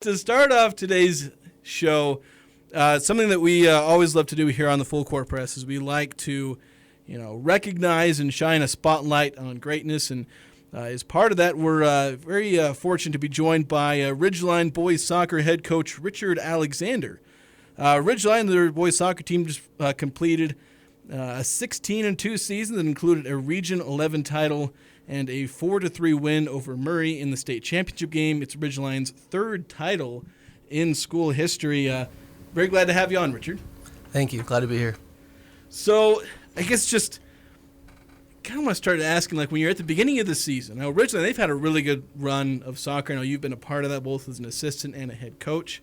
To start off today's show, something that we always love to do here on the Full Court Press is we like to, recognize and shine a spotlight on greatness. And as part of that, we're very fortunate to be joined by Ridgeline boys soccer head coach Richard Alexander. Ridgeline, their boys soccer team, just completed a 16-2 season that included a Region 11 title and a 4-3 win over Murray in the state championship game. It's Ridgeline's third title in school history. Very glad to have you on, Richard. Thank you. Glad to be here. So I guess just kind of want to start asking, when you're at the beginning of the season. Now, Ridgeline, they've had a really good run of soccer. I know you've been a part of that both as an assistant and a head coach.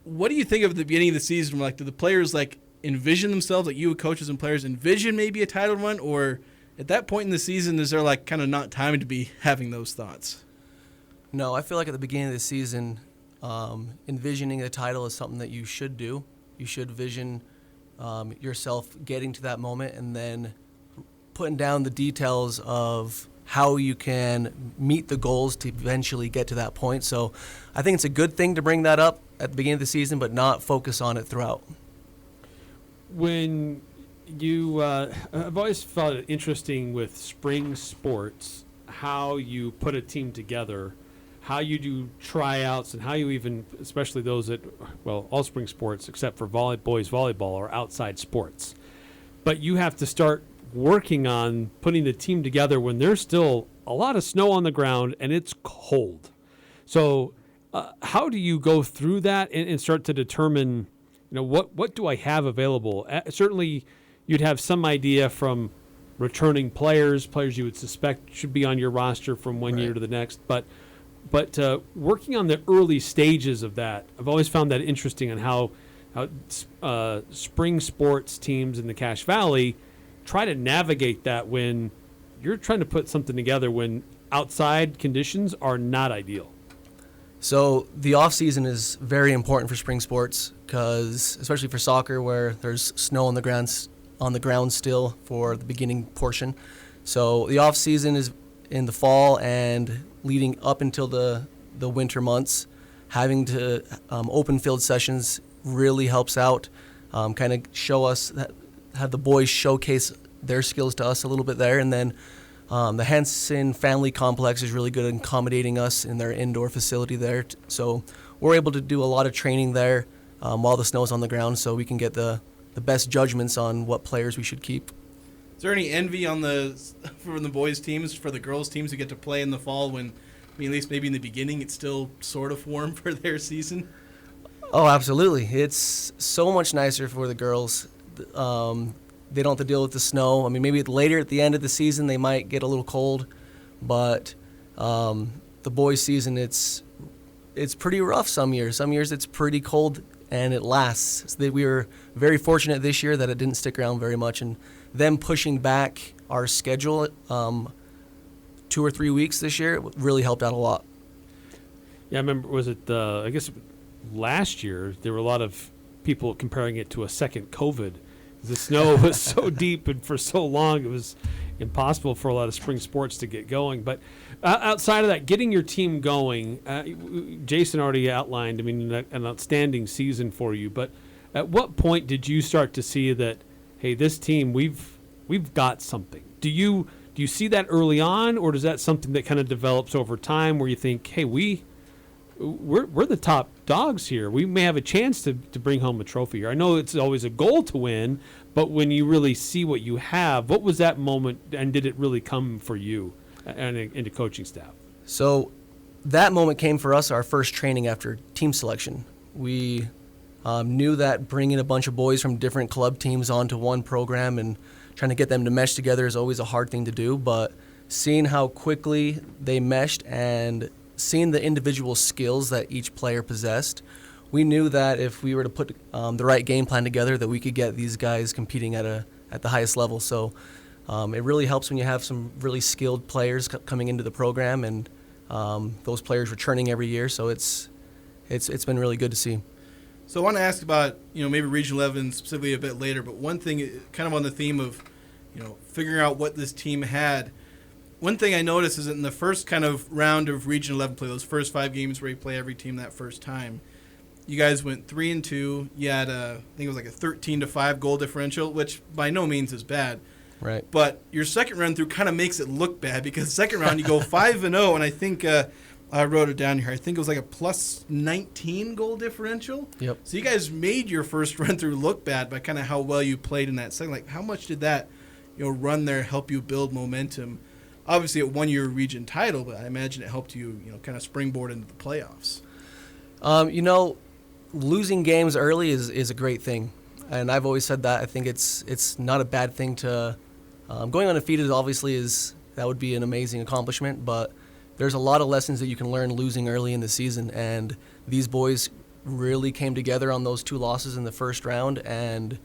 What do you think of the beginning of the season? Do the players envision themselves, you coaches and players envision maybe a title run, or at that point in the season, is there kind of not time to be having those thoughts? No, I feel like at the beginning of the season, envisioning a title is something that you should do. You should vision yourself getting to that moment and then putting down the details of how you can meet the goals to eventually get to that point. So I think it's a good thing to bring that up at the beginning of the season, but not focus on it throughout. When you, I've always found it interesting with spring sports, how you put a team together, how you do tryouts, and how you even, especially those that, all spring sports except for boys volleyball are outside sports. But you have to start working on putting the team together when there's still a lot of snow on the ground and it's cold. So how do you go through that and start to determine, what do I have available? Certainly you'd have some idea from returning players you would suspect should be on your roster from one year to the next. But working on the early stages of that, I've always found that interesting on how spring sports teams in the Cache Valley try to navigate that when you're trying to put something together when outside conditions are not ideal. So the off season is very important for spring sports because, especially for soccer, where there's snow on the ground still for the beginning portion. So the off season is in the fall and leading up until the winter months. Having to open field sessions really helps out. Kind of show us that, have the boys showcase their skills to us a little bit there, and then the Hansen Family Complex is really good at accommodating us in their indoor facility there. So we're able to do a lot of training there while the snow's on the ground, so we can get the best judgments on what players we should keep. Is there any envy from the boys' teams for the girls' teams who get to play in the fall when, at least maybe in the beginning, it's still sort of warm for their season? Oh, absolutely. It's so much nicer for the girls. They don't have to deal with the snow. Maybe later at the end of the season they might get a little cold, but the boys' season, it's pretty rough some years. Some years it's pretty cold and it lasts. So we were very fortunate this year that it didn't stick around very much, and them pushing back our schedule 2 or 3 weeks this year really helped out a lot. Yeah, I remember, was it I guess last year there were a lot of people comparing it to a second COVID. The snow was so deep and for so long it was impossible for a lot of spring sports to get going. But outside of that, getting your team going, Jason already outlined, an outstanding season for you. But at what point did you start to see that, hey, this team, we've got something? Do you see that early on, or is that something that kind of develops over time where you think, hey, we're the top dogs here. We may have a chance to bring home a trophy here. I know it's always a goal to win, but when you really see what you have, what was that moment, and did it really come for you and into coaching staff? So that moment came for us our first training after team selection. We knew that bringing a bunch of boys from different club teams onto one program and trying to get them to mesh together is always a hard thing to do, but seeing how quickly they meshed and seeing the individual skills that each player possessed, we knew that if we were to put the right game plan together, that we could get these guys competing at the highest level. So it really helps when you have some really skilled players coming into the program, and those players returning every year. So it's been really good to see. So I want to ask about maybe Region 11 specifically a bit later, but one thing kind of on the theme of figuring out what this team had. one thing I noticed is that in the first kind of round of Region 11 play, those first 5 games where you play every team that first time, you guys went 3-2. You had I think it was like a 13-5 goal differential, which by no means is bad. Right. But your second run through kind of makes it look bad because second round you go 5-0, and I think I wrote it down here. I think it was like a plus 19 goal differential. Yep. So you guys made your first run through look bad by kind of how well you played in that second. Like, how much did that, run there help you build momentum? Obviously, it won your region title, but I imagine it helped you, kind of springboard into the playoffs. Losing games early is a great thing, and I've always said that. I think it's not a bad thing to. Going undefeated obviously that would be an amazing accomplishment, but there's a lot of lessons that you can learn losing early in the season, and these boys really came together on those 2 losses in the first round, and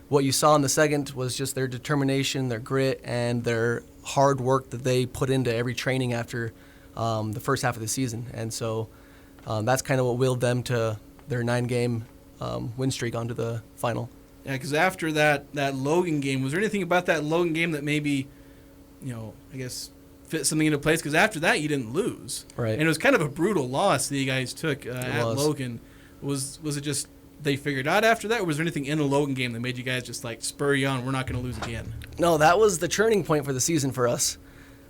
what you saw in the second was just their determination, their grit, and their hard work that they put into every training after the first half of the season, and so that's kind of what willed them to their 9-game win streak onto the final. Yeah, because after that Logan game, was there anything about that Logan game that maybe, I guess, fit something into place? Because after that, you didn't lose. Right. And it was kind of a brutal loss that you guys took at Logan. Was it just they figured out after that, or was there anything in the Logan game that made you guys just like spur you on? We're not going to lose again. No, that was the turning point for the season for us.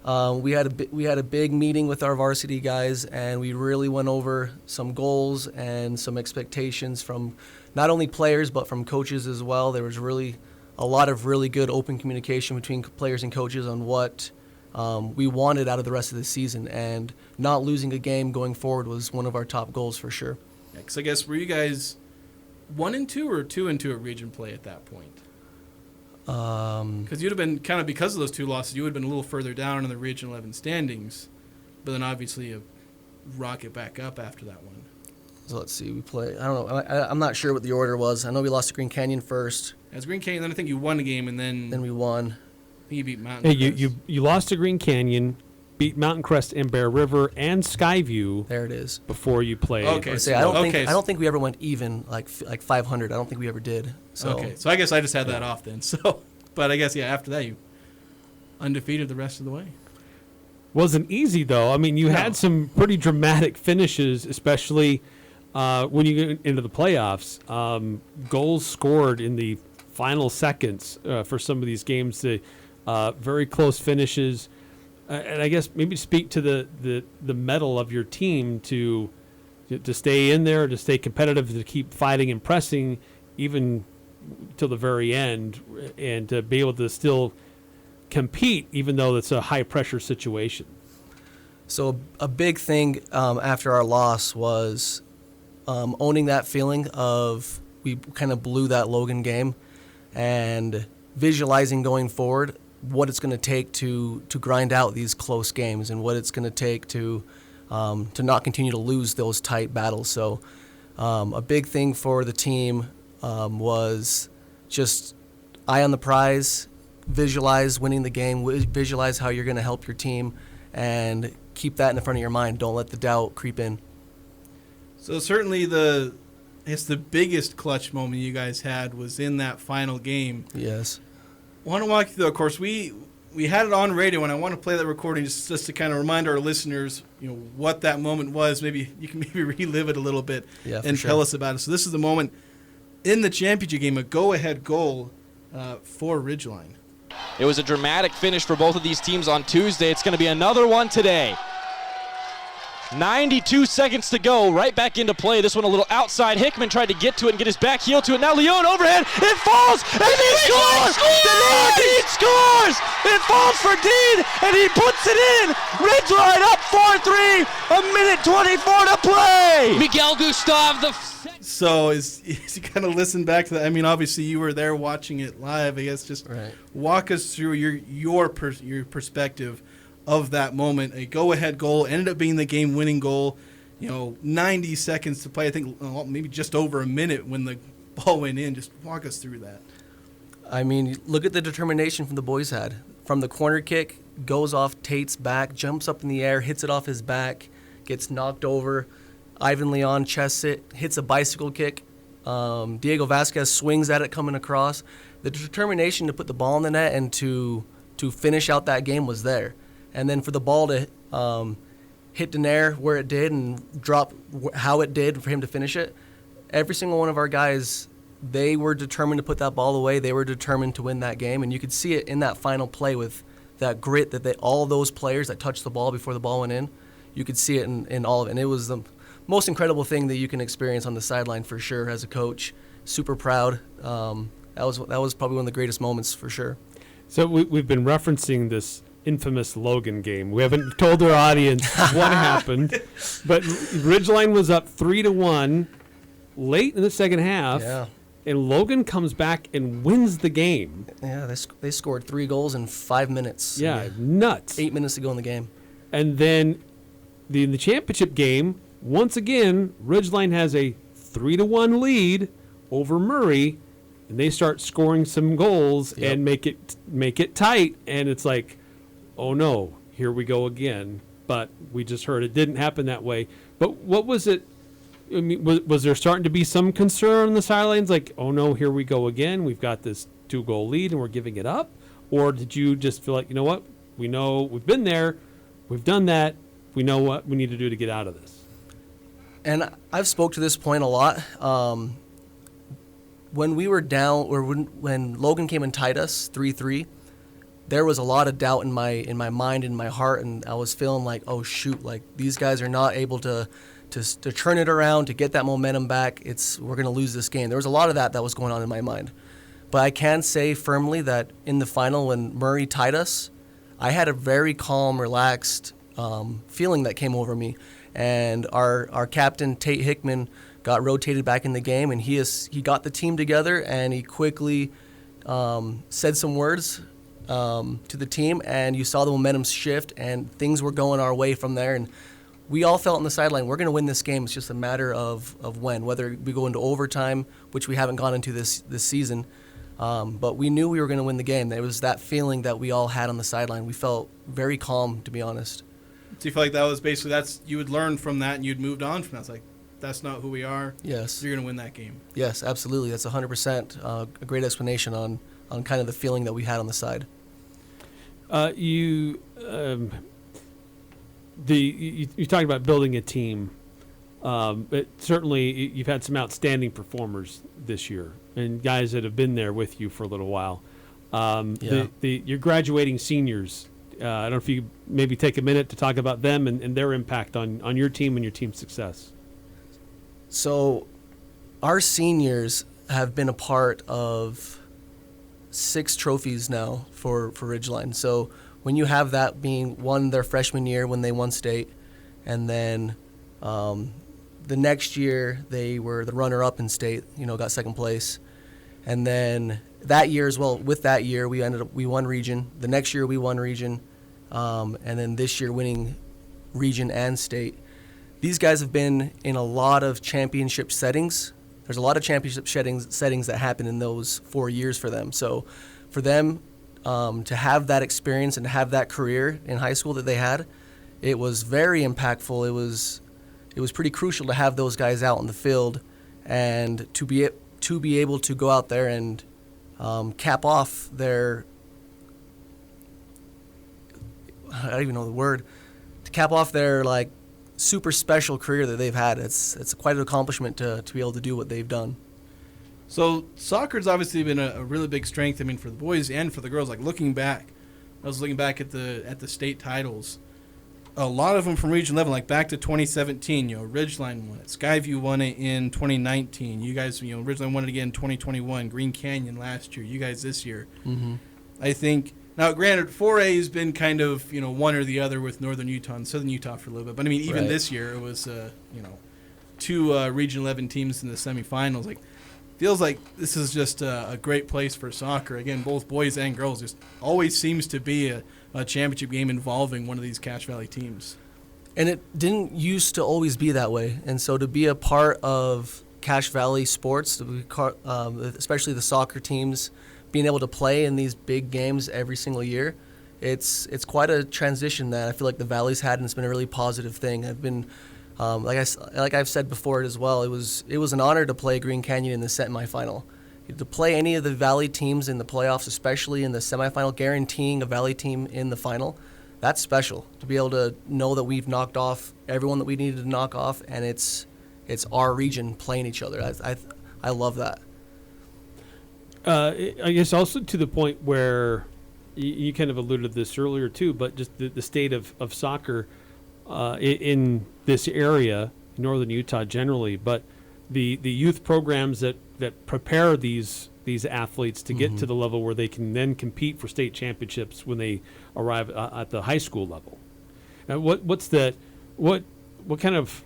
We had a big meeting with our varsity guys, and we really went over some goals and some expectations from not only players but from coaches as well. There was really a lot of really good open communication between players and coaches on what we wanted out of the rest of the season, and not losing a game going forward was one of our top goals for sure. Yeah, because I guess, were you guys 1-2 or 2-2 at region play at that point? Because you'd have been kind of, because of those 2 losses, you would have been a little further down in the Region 11 standings, but then obviously you rocket back up after that one. So let's see, we play. I don't know. I'm not sure what the order was. I know we lost to Green Canyon first. As Green Canyon, then I think you won a game, and then we won. I think you beat Mountain Hey, Crest. you lost to Green Canyon, beat Mountain Crest and Bear River and Skyview. There it is. Before you played. Okay. I don't think we ever went even like 500. I don't think we ever did. So. Okay, so I guess I just had that off then. So, but I guess after that you undefeated the rest of the way. Wasn't easy though. I mean, you had some pretty dramatic finishes, especially when you get into the playoffs. Goals scored in the final seconds for some of these games. Very close finishes, and I guess maybe speak to the mettle of your team to stay in there, to stay competitive, to keep fighting and pressing, even till the very end, and to be able to still compete, even though it's a high-pressure situation. So a big thing after our loss was owning that feeling of we kind of blew that Logan game, and visualizing going forward what it's going to take to grind out these close games, and what it's going to take to not continue to lose those tight battles. So a big thing for the team was just eye on the prize, visualize winning the game, visualize how you're going to help your team, and keep that in the front of your mind. Don't let the doubt creep in. So certainly the biggest clutch moment you guys had was in that final game. Yes. I want to walk you through. Of course, we had it on radio, and I want to play that recording just to kind of remind our listeners, what that moment was. Maybe you can relive it a little bit and tell us about it. So this is the moment in the championship game, a go-ahead goal for Ridgeline. It was a dramatic finish for both of these teams on Tuesday. It's going to be another one today. 92 seconds to go, right back into play. This one a little outside. Hickman tried to get to it and get his back heel to it. Now Leon overhead. It falls, and he scores! Dean scores! It falls for Dean, and he puts it in. Ridgeline up 4-3. A minute 24 to play. Miguel Gustav, So as you kind of listen back to that, I mean, obviously you were there watching it live. I guess just walk us through your perspective of that moment. A go-ahead goal ended up being the game-winning goal. 90 seconds to play. I think maybe just over a minute when the ball went in. Just walk us through that. I mean, look at the determination from the boys had. From the corner kick, goes off Tate's back, jumps up in the air, hits it off his back, gets knocked over. Ivan Leon chests it, hits a bicycle kick. Diego Vasquez swings at it coming across. The determination to put the ball in the net and to finish out that game was there. And then for the ball to hit Denaire where it did and drop how it did for him to finish it, every single one of our guys, they were determined to put that ball away. They were determined to win that game. And you could see it in that final play with that grit that all those players that touched the ball before the ball went in, you could see it in all of it. And it was the most incredible thing that you can experience on the sideline for sure as a coach. Super proud. That was probably one of the greatest moments for sure. So we've been referencing this infamous Logan game. We haven't told our audience what happened, but Ridgeline was up 3-1 late in the second half, Yeah. and Logan comes back and wins the game. Yeah, they scored 3 goals in 5 minutes. Yeah, nuts. 8 minutes to go in the game. And then in the championship game, once again, Ridgeline has a 3-1 lead over Murray, and they start scoring some goals Yep. and make it tight. And it's like, oh no, here we go again. But we just heard it didn't happen that way. But what was it? I mean, was there starting to be some concern on the sidelines? Like, oh no, here we go again. We've got this 2-goal lead and we're giving it up. Or did you just feel like, you know what? We know we've been there. We've done that. We know what we need to do to get out of this. And I've spoke to this point a lot. When we were down, or when Logan came and tied us 3-3, there was a lot of doubt in my mind, in my heart, and I was feeling like, oh shoot, like these guys are not able to turn it around, to get that momentum back. We're going to lose this game. There was a lot of that was going on in my mind. But I can say firmly that in the final, when Murray tied us, I had a very calm, relaxed feeling that came over me. And our captain, Tate Hickman, got rotated back in the game, and he got the team together, and he quickly said some words to the team, and you saw the momentum shift, and things were going our way from there. And we all felt on the sideline, we're going to win this game. It's just a matter of when, whether we go into overtime, which we haven't gone into this season. But we knew we were going to win the game. It was that feeling that we all had on the sideline. We felt very calm, to be honest. Do you feel like that was basically you would learn from that and you'd moved on from that? It's like, that's not who we are. Yes. You're going to win that game. Yes, absolutely. That's 100% a great explanation on kind of the feeling that we had on the side. You talked about building a team. But certainly you've had some outstanding performers this year and guys that have been there with you for a little while. Your graduating seniors, I don't know if you maybe take a minute to talk about them and their impact on your team and your team's success. So our seniors have been a part of 6 trophies now for Ridgeline. So when you have that being one their freshman year when they won state, and then the next year they were the runner-up in state, got second place. And then that year as well, with that year, we won region. The next year we won region, and then this year winning region and state. These guys have been in a lot of championship settings. There's a lot of championship settings that happen in those 4 years for them. So for them to have that experience and to have that career in high school that they had, it was very impactful. It was pretty crucial to have those guys out in the field and to be able to go out there and cap off their, I don't even know the word, to cap off their like super special career that they've had. It's quite an accomplishment to be able to do what they've done. So soccer's obviously been a really big strength. I mean, for the boys and for the girls. Like looking back, I was looking back at the state titles. A lot of them from Region 11, like back to 2017. Ridgeline won it. Skyview won it in 2019. You guys, Ridgeline won it again in 2021. Green Canyon last year. You guys this year. Mm-hmm. I think. Now, granted, 4A has been kind of one or the other with Northern Utah and Southern Utah for a little bit. But I mean, even this year it was 2 Region 11 teams in the semifinals. Like, feels like this is just a great place for soccer. Again, both boys and girls. Just always seems to be a championship game involving one of these Cache Valley teams. And it didn't used to always be that way. And so to be a part of Cache Valley sports, especially the soccer teams, being able to play in these big games every single year, it's quite a transition that I feel like the Valley's had, and it's been a really positive thing. I've been, like I've said before as well, it was an honor to play Green Canyon in the semifinal. To play any of the Valley teams in the playoffs, especially in the semifinal, guaranteeing a Valley team in the final, that's special to be able to know that we've knocked off everyone that we needed to knock off, and it's our region playing each other. I love that. I guess also to the point where you kind of alluded to this earlier too, but just the state of soccer in this area, northern Utah generally, but the youth programs that prepare these athletes to get to the level where they can then compete for state championships when they arrive at the high school level. What kind of,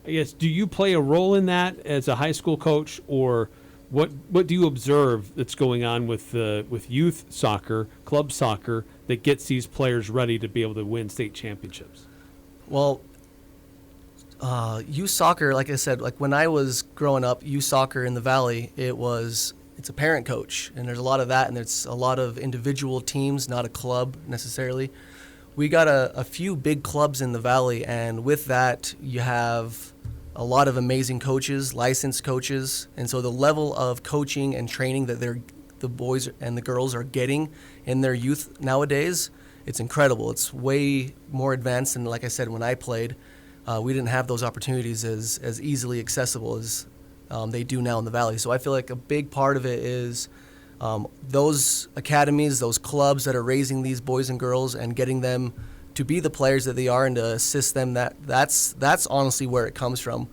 I guess, do you play a role in that as a high school coach, or what do you observe that's going on with youth soccer, club soccer, that gets these players ready to be able to win state championships? Well, youth soccer, like I said, like when I was growing up, youth soccer in the Valley, it's a parent coach, and there's a lot of that, and there's a lot of individual teams, not a club necessarily. We got a few big clubs in the Valley, and with that, you have a lot of amazing coaches, licensed coaches, and so the level of coaching and training that the boys and the girls are getting in their youth nowadays, it's incredible. It's way more advanced than, like I said, when I played. We didn't have those opportunities as easily accessible as they do now in the Valley. So I feel like a big part of it is those academies, those clubs that are raising these boys and girls and getting them to be the players that they are and to assist them. That's honestly where it comes from.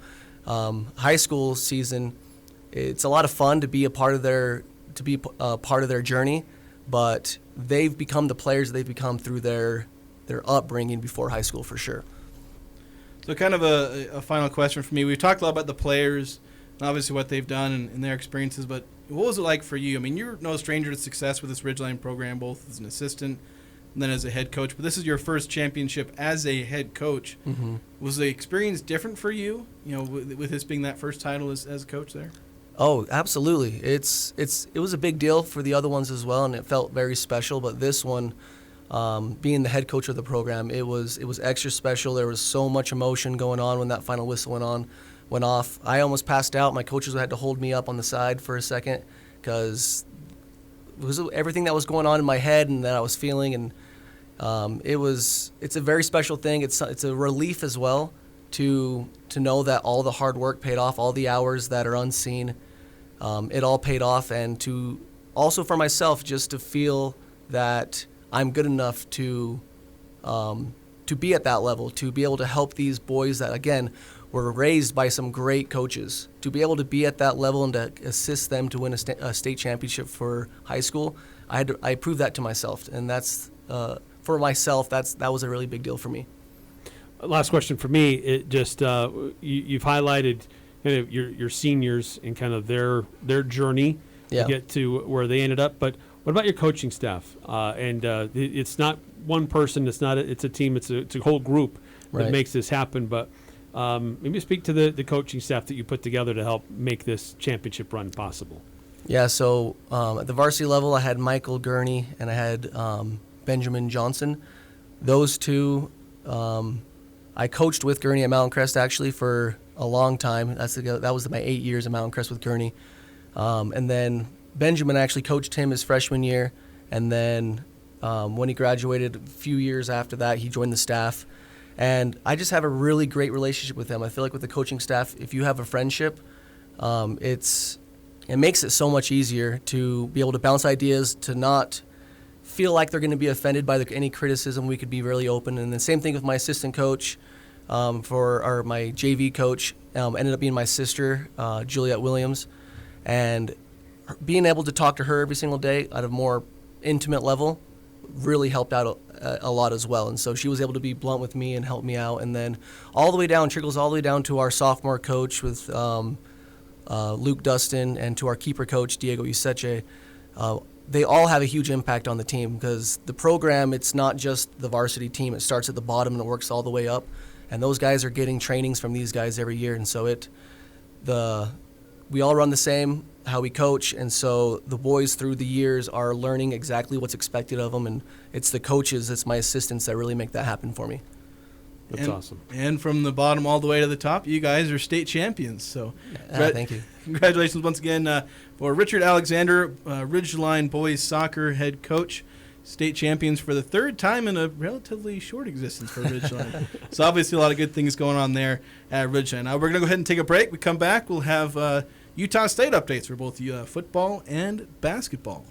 High school season, it's a lot of fun to be a part of their journey, but they've become the players they've become through their upbringing before high school for sure. So kind of a final question for me. We've talked a lot about the players and obviously what they've done and their experiences, but what was it like for you? I mean, you're no stranger to success with this Ridgeline program, both as an assistant and then as a head coach, but this is your first championship as a head coach. Mm-hmm. Was the experience different for you, with this being that first title as a coach there? Oh, absolutely. It was a big deal for the other ones as well, and it felt very special, but this one, being the head coach of the program, it was extra special. There was so much emotion going on when that final whistle went off. I almost passed out. My coaches had to hold me up on the side for a second because it was everything that was going on in my head and that I was feeling, and it's a very special thing. It's a relief as well to know that all the hard work paid off, all the hours that are unseen, it all paid off, and to also for myself just to feel that I'm good enough to be at that level, to be able to help these boys that, again, were raised by some great coaches, to be able to be at that level and to assist them to win a state championship for high school. I proved that to myself, and that's for myself. That was a really big deal for me. Last question for me. It just you've highlighted kind of your seniors and kind of their journey to get to where they ended up, but what about your coaching staff? It's not one person. It's a team. It's a whole group that makes this happen. But maybe speak to the coaching staff that you put together to help make this championship run possible. Yeah. So at the varsity level, I had Michael Gurney and I had Benjamin Johnson. Those two, I coached with Gurney at Mountain Crest actually for a long time. That was my 8 years at Mountain Crest with Gurney, and then Benjamin actually coached him his freshman year, and then when he graduated a few years after that, he joined the staff. And I just have a really great relationship with him. I feel like with the coaching staff, if you have a friendship, it makes it so much easier to be able to bounce ideas, to not feel like they're going to be offended by any criticism. We could be really open. And the same thing with my assistant coach, my JV coach, ended up being my sister, Juliet Williams, and being able to talk to her every single day at a more intimate level really helped out a lot as well. And so she was able to be blunt with me and help me out. And then trickles all the way down to our sophomore coach with Luke Dustin, and to our keeper coach, Diego Useche. They all have a huge impact on the team because the program, it's not just the varsity team. It starts at the bottom and it works all the way up. And those guys are getting trainings from these guys every year. And so we all run the same, how we coach, and so the boys through the years are learning exactly what's expected of them, and it's the coaches, it's my assistants that really make that happen for me. That's awesome. And from the bottom all the way to the top, you guys are state champions. So thank you. Congratulations once again for Richard Alexander, Ridgeline boys soccer head coach. state champions for the third time in a relatively short existence for Ridgeline. So obviously a lot of good things going on there at Ridgeline. Now we're going to go ahead and take a break. We come back, we'll have Utah State updates for both football and basketball.